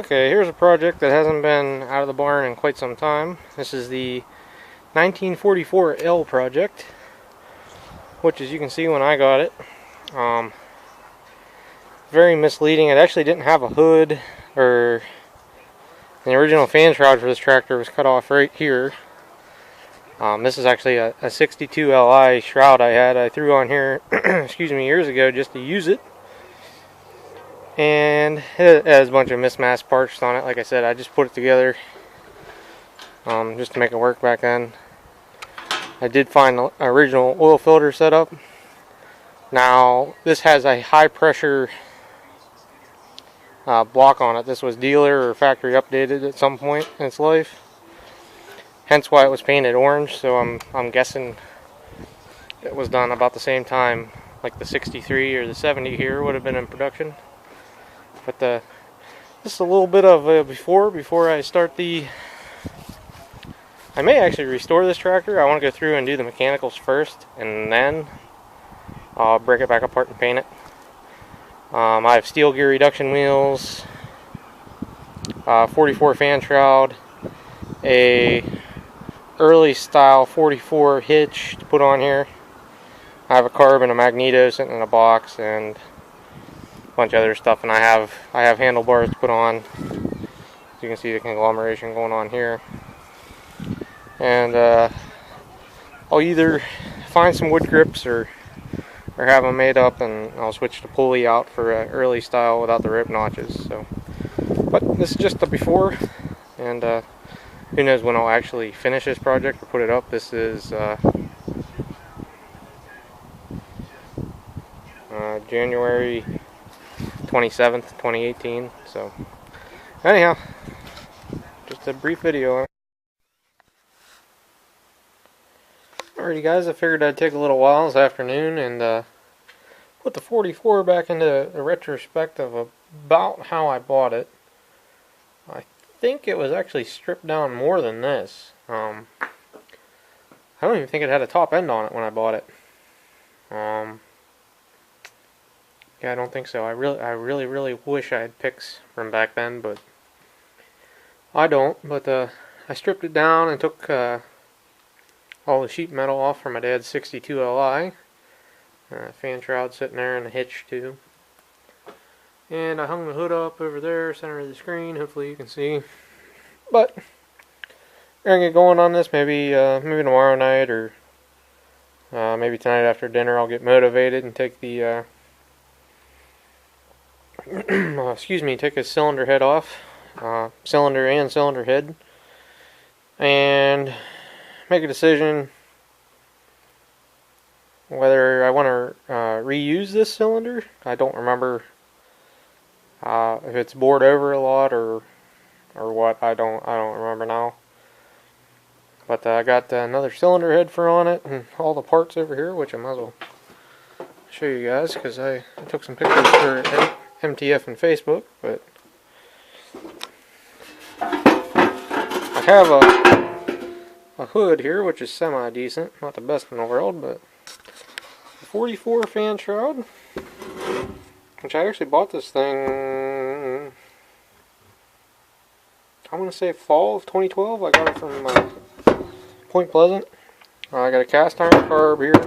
Okay, here's a project that hasn't been out of the barn in quite some time. This is the 1944 L project, which as you can see when I got it, very misleading. It actually didn't have a hood, or the original fan shroud for this tractor was cut off right here. This is actually a 62 Li shroud I threw on here excuse me, years ago just to use it. And it has a bunch of mismatched parts on it. Like I said, I just put it together just to make it work back then. I did find the original oil filter setup. Now this has a high pressure block on it. This was dealer or factory updated at some point in its life, hence why it was painted orange. So I'm guessing it was done about the same time like the 63 or the 70 here would have been in production. But just a little bit of before I start I may actually restore this tractor. I want to go through and do the mechanicals first, and then I'll break it back apart and paint it. I have steel gear reduction wheels, 44 fan shroud, a early style 44 hitch to put on here. I have a carb and a magneto sitting in a box, and bunch of other stuff, and I have handlebars to put on. As you can see the conglomeration going on here. And I'll either find some wood grips or have them made up, and I'll switch the pulley out for an early style without the rip notches. So, but this is just the before, and who knows when I'll actually finish this project or put it up. This is January 27th, 2018. So anyhow, just a brief video on it. Alrighty guys, I figured I'd take a little while this afternoon and put the 44 back into a retrospect of about how I bought it. I think it was actually stripped down more than this. I don't even think it had a top end on it when I bought it. Yeah, I don't think so. I really wish I had pics from back then, but I don't. But I stripped it down and took all the sheet metal off from my dad's 62 Li. Fan shroud sitting there and a hitch too. And I hung the hood up over there, center of the screen. Hopefully you can see. But we're gonna get going on this. Maybe tomorrow night, or maybe tonight after dinner. I'll get motivated and take the take a cylinder head off, cylinder and cylinder head, and make a decision whether I want to reuse this cylinder. I don't remember if it's bored over a lot or what. I don't remember now. But I got another cylinder head for on it and all the parts over here, which I might as well show you guys because I took some pictures for MTF and Facebook. But I have a hood here which is semi-decent, not the best in the world, but a 44 fan shroud, which I actually bought this thing, I'm going to say fall of 2012. I got it from Point Pleasant. I got a cast iron carb here.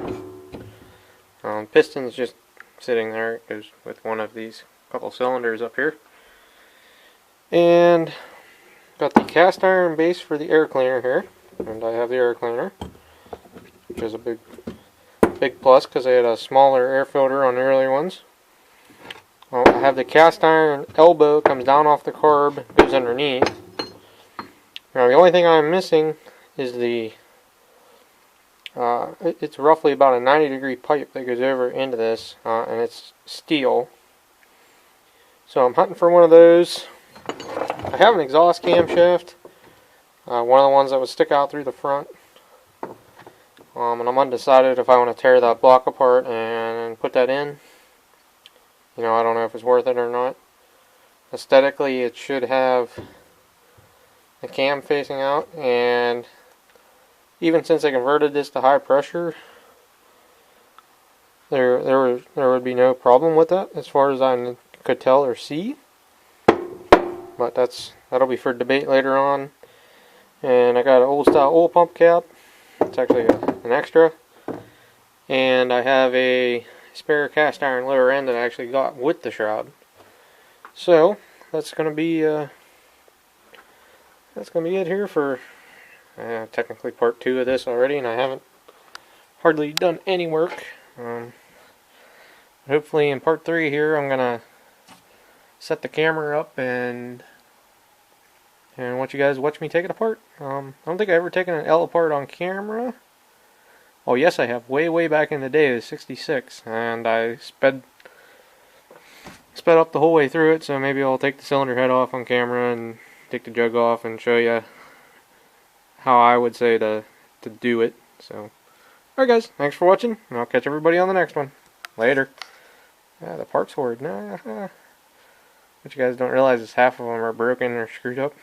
Piston's just sitting there. It goes with one of these couple cylinders up here. And got the cast iron base for the air cleaner here. And I have the air cleaner, which is a big plus because I had a smaller air filter on the earlier ones. I have the cast iron elbow, comes down off the carb, goes underneath. Now the only thing I'm missing is the it's roughly about a 90-degree pipe that goes over into this, and it's steel. So I'm hunting for one of those. I have an exhaust camshaft, one of the ones that would stick out through the front, and I'm undecided if I want to tear that block apart and put that in. You know, I don't know if it's worth it or not. Aesthetically, it should have the cam facing out, and even since I converted this to high pressure, there would be no problem with that as far as I could tell or see. but that'll be for debate later on. And I got an old style oil pump cap. It's actually an extra. And I have a spare cast iron lower end that I actually got with the shroud. So that's gonna be it here for technically part 2 of this already, and I haven't hardly done any work. Hopefully in part 3 here I'm gonna set the camera up and want you guys to watch me take it apart. I don't think I've ever taken an L apart on camera. Oh yes, I have. Way back in the day, it was 66, and I sped up the whole way through it. So maybe I'll take the cylinder head off on camera and take the jug off and show you how I would say to do it. So, alright guys, thanks for watching, and I'll catch everybody on the next one. Later. The parts hoard. Nah. What you guys don't realize is half of them are broken or screwed up.